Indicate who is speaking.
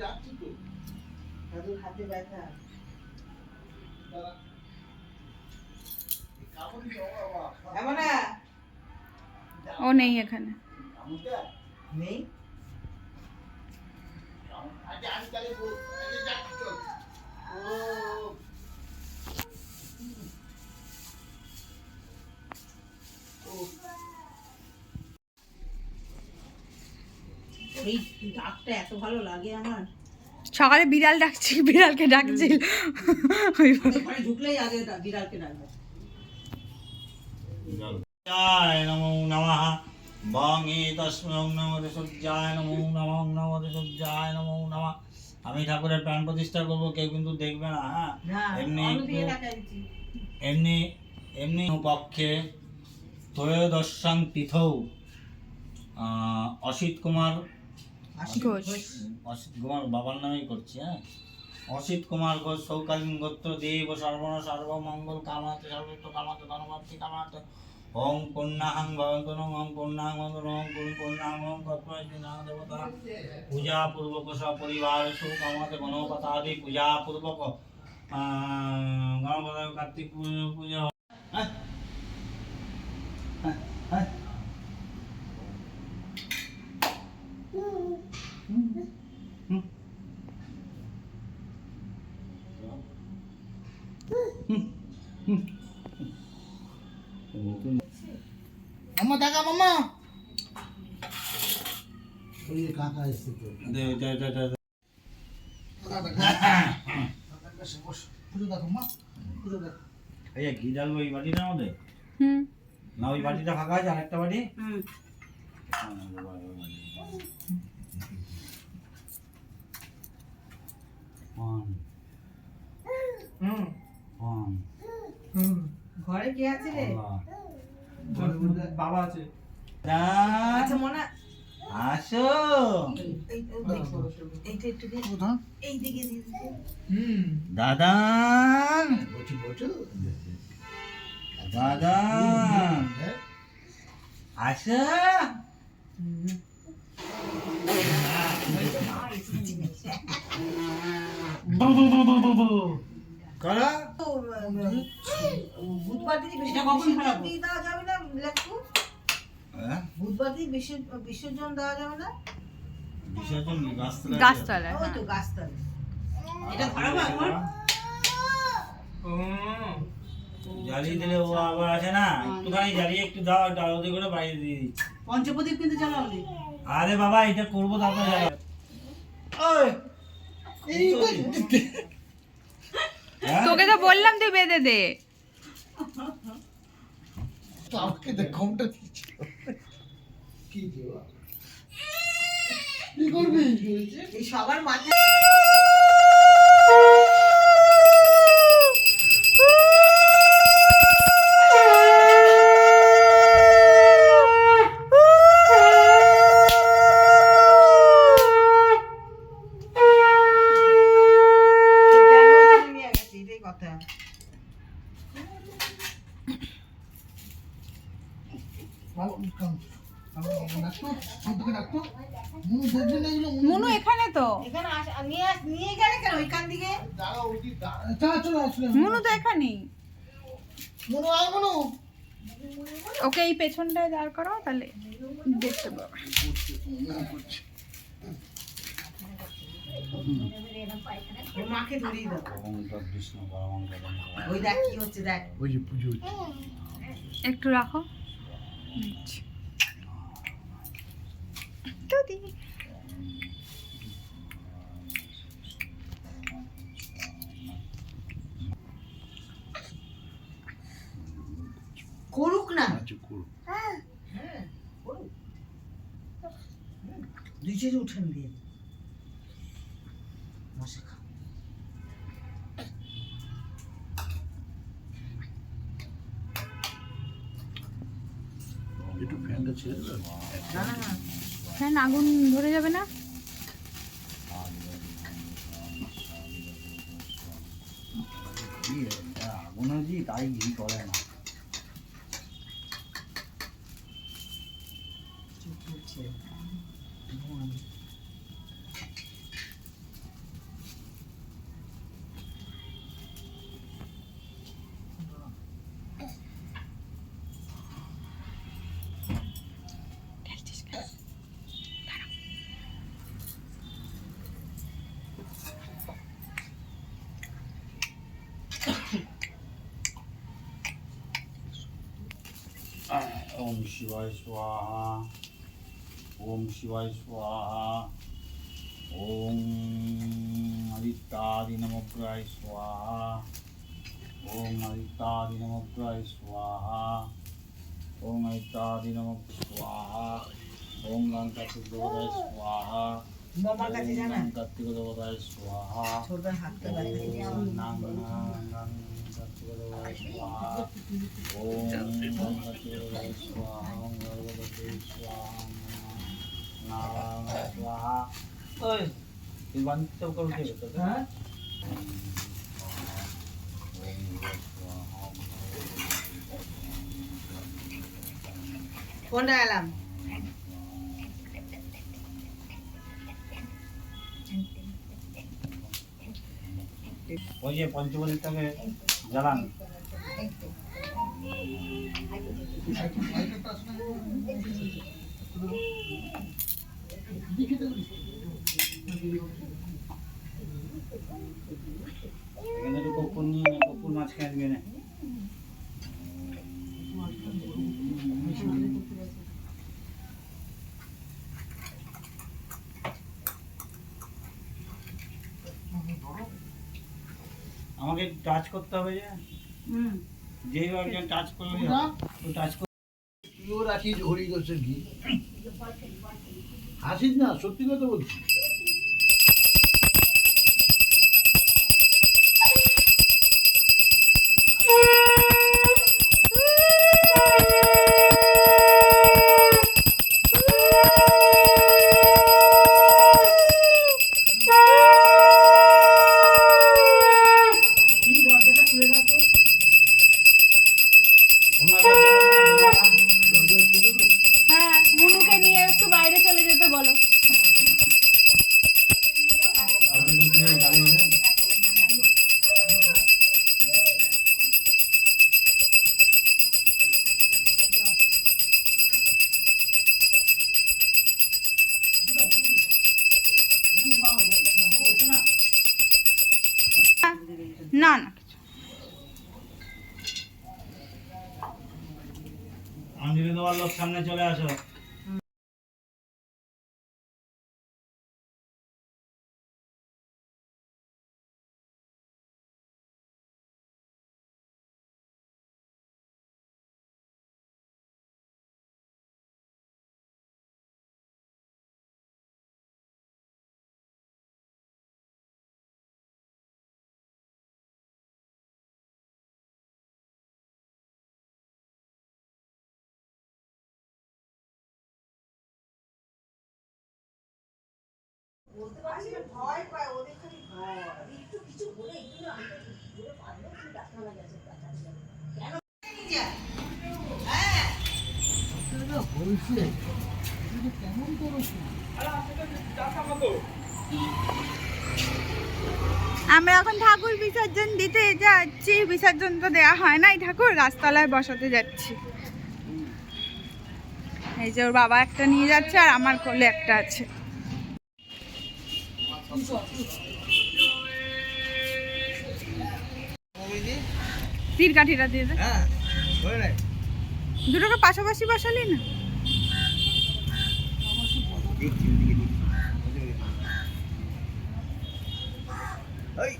Speaker 1: দাদুর হাতে ব্যথা।
Speaker 2: ও নেই এখানে,
Speaker 1: নেই। এই ডাকটা এত ভালো লাগে আমার।
Speaker 2: সকালে বিড়াল ডাকছি, বিড়ালকে ডাকছিল।
Speaker 1: ঘরে ঢুকলেই আগে বিড়ালকে ডাকবে।
Speaker 3: সূর্যায় নমো নমঃ বং এতস্মৈ নমঃ সূর্যায় নমো নমঃ নমঃ সূর্যায় নমো নমঃ। আমি ঠাকুরের প্রাণ প্রতিষ্ঠা করব, কেউ কিন্তু দেখবে না। হ্যাঁ, এমনি এমনি পক্ষে ত্রয়োদশাং তিথৌ অসিত কুমার বাবার নামেই করছি। হ্যাঁ, অসিত কুমার ঘোষ সৌকালীন গোত্র দেব সর্বণ সর্বমঙ্গল কামাতে সর্বত্র কামাতে ধনমাত্রী কামাতে ওং পূর্ণাহং ভবন্তু ওং পূর্ণাহং ভবন্তু ওং পূর্ণাহং ওং কর্পূরনাং দেবতা পূজা পূর্বক সপরিবার সুকামাতে গণপতাদি পূজা পূর্বক গণপতি কার্তিক পূজা।
Speaker 4: মামা দেখা মামা ওই কাকা এসে তো
Speaker 3: দে দে দে দে
Speaker 4: পুজো দেখো মা, পুজো দেখো।
Speaker 3: এই ঘি ঢালবো এই বাটিটার মধ্যে
Speaker 2: হুম,
Speaker 3: না? ওই বাটিটা ফাঁকা আছে, আরেকটা বাটি।
Speaker 1: ঘরে কে আছে রে?
Speaker 4: বাবা আছে।
Speaker 1: আচ্ছা মনে
Speaker 3: আসো।
Speaker 1: এইটা একটু দে, এই দিকে দিয়ে দিতে।
Speaker 3: দাদান
Speaker 4: বসু বসু
Speaker 3: দাদান আসো। করা
Speaker 1: বুধবার দিন দেওয়া যাবে না লেখু? বুধবার দিন বিসর্জন দেওয়া যাবে না?
Speaker 3: বিসর্জন
Speaker 2: গাছতলায়।
Speaker 1: ওই তো গাছতলা। এটা ধরাবো এখন?
Speaker 3: জ্বালিয়ে দিলে ও আবার আসে না, একটুখানি জ্বালিয়ে একটু দাও, একটু আলাদা করে বাইরে দিয়ে দিচ্ছি।
Speaker 1: পঞ্চপ্রদীপ কিন্তু জ্বালাওনি।
Speaker 3: আরে বাবা এটা করবো তারপরে জ্বালাবো।
Speaker 2: তোকে তো বললাম তুই বেঁধে দে।
Speaker 4: আমাকে দেখমটা দিচ্ছি কি দেওয়া কি করবি
Speaker 1: এই সবার মাথায় কথা।
Speaker 2: মুনু এখানে তো,
Speaker 1: এখানে নিয়ে গেলে কেন ওইখান দিকে?
Speaker 2: মুনু তো এখানেই। ওকে এই পেছনটায় দাঁড় করো, তাহলে দেখতে পাবো।
Speaker 1: মাকে ধরিয়ে দাও। ওই দেখ কি হচ্ছে, দেখ
Speaker 4: ওই যে পুজো হচ্ছে।
Speaker 2: একটু রাখো।
Speaker 1: করুক না, দুই চেয়ে উঠেন দিয়ে মশা খা।
Speaker 4: একটু ফ্যানটা ছেড়ে দাও।
Speaker 1: না না না,
Speaker 2: ফ্যান আগুন ধরে যাবে না?
Speaker 3: আগুন জি তাই ঘি করে না। ওম শিবায় স্বাহা, ওম শিবায় স্বাহা, ওম আদিত্যাদি নমগ্রায় স্বাহা, ওম আদিত্যাদি নমগ্রায় স্বাহা, ওম আদিত্যাদি নমঃ স্বাহা, ওম গণকার্তিক দেবতায় স্বাহা,
Speaker 1: মামার কাছে
Speaker 3: ওম
Speaker 1: জানা
Speaker 3: গণকার্তিক দেবতায় স্বাহা,
Speaker 1: ছোটবার হাতটা বাইরে দিয়ে
Speaker 3: ওম নাং গণকার্তিক দেবতায় স্বাহা, ওম গণকার্তিক দেবতায় স্বাহা, ওম গণপতি স্বাহা, নারায়ণ স্বাহা। ওই তুই বান্ধব করবি কি তোকে?
Speaker 4: হ্যাঁ
Speaker 1: কোনটা এলাম
Speaker 3: ওই যে পঞ্চবলিটাকে জ্বালান। এখানে একটু কপুর নিয়ে নে, কপুর মাঝখানে দিবে না। আমাকে টাচ করতে হবে যে, যেই একজন টাচ করলে টাচ
Speaker 4: তুইও রাখিস হরি দোষের ঘি হাসিস না সত্যি কথা বলছি
Speaker 1: তুমি দরজাটা খুলে দাও তো
Speaker 2: হ্যাঁ, মুনুকে নিয়ে একটু বাইরে চলে যেতে বলো। না না
Speaker 3: অঞ্জলি দেওয়ার লোক সামনে চলে আসো।
Speaker 1: বলতে পারছি না ভয় পায় ওদের খালি ভয় একটু কিছু বলে একটু না আমি তো বলে পারবো কি ডাক্তার গেছে কেন নিয়ে যা হ্যাঁ
Speaker 4: বলছে কেমন করো
Speaker 2: আমরা এখন ঠাকুর বিসর্জন দিতে যাচ্ছি। বিসর্জন তো দেওয়া হয় নাই, ঠাকুর গাছতলায় বসাতে যাচ্ছি। এই যে ওর বাবা একটা নিয়ে যাচ্ছে আর আমার কোলে একটা আছে। তীর কাঠিটা দিয়ে দে।
Speaker 4: হ্যাঁ ধরে নে
Speaker 2: দুটোকে পাশাপাশি বসালি না।
Speaker 4: এই